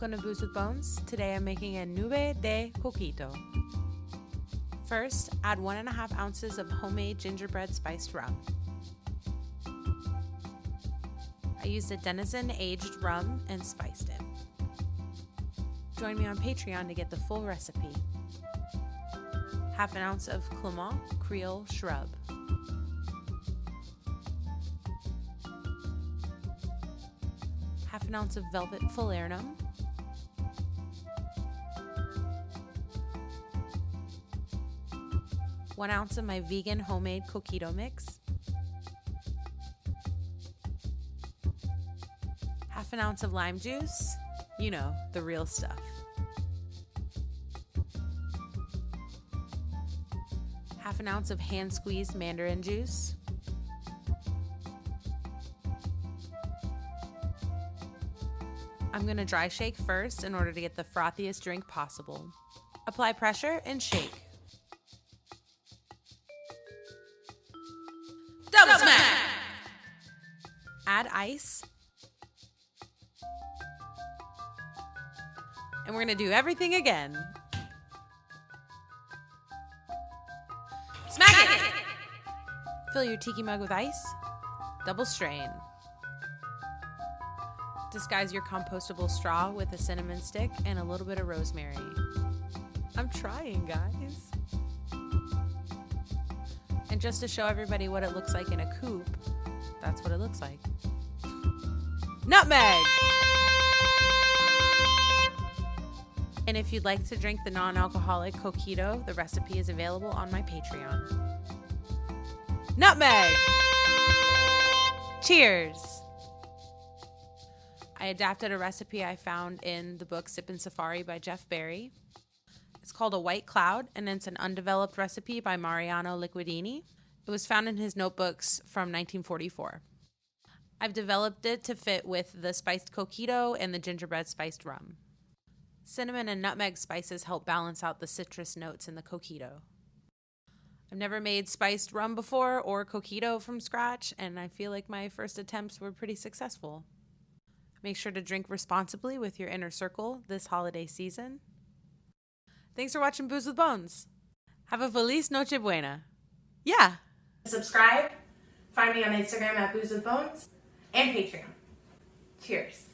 Welcome to Booze with Bones. Today I'm making a Nube de Coquito. First, add 1.5 ounces of homemade gingerbread spiced rum. I used a Denizen aged rum and spiced it. Join me on Patreon to get the full recipe. 1/2 ounce of Clement Creole Shrubb. Half an ounce of velvet Falernum. One ounce of my vegan homemade Coquito mix. 1/2 ounce of lime juice. You know, the real stuff. 1/2 ounce of hand squeezed Mandarin juice. I'm going to dry shake first in order to get the frothiest drink possible. Apply pressure and shake. Double smack! Add ice. And we're going to do everything again. Smack it! Fill your tiki mug with ice. Double strain. Disguise your compostable straw with a cinnamon stick and a little bit of rosemary. I'm trying, guys. And just to show everybody what it looks like in a coupe, that's what it looks like. Nutmeg! And if you'd like to drink the non-alcoholic Coquito, the recipe is available on my Patreon. Nutmeg! Cheers! I adapted a recipe I found in the book Sippin Safari by Jeff Berry. It's called A White Cloud, and it's an undeveloped recipe by Mariano Liquidini. It was found in his notebooks from 1944. I've developed it to fit with the spiced Coquito and the gingerbread spiced rum. Cinnamon and nutmeg spices help balance out the citrus notes in the Coquito. I've never made spiced rum before or Coquito from scratch, and I feel like my first attempts were pretty successful. Make sure to drink responsibly with your inner circle this holiday season. Thanks for watching Booze with Bones. Have a Feliz Noche Buena. Yeah. Subscribe. Find me on Instagram at Booze with Bones and Patreon. Cheers.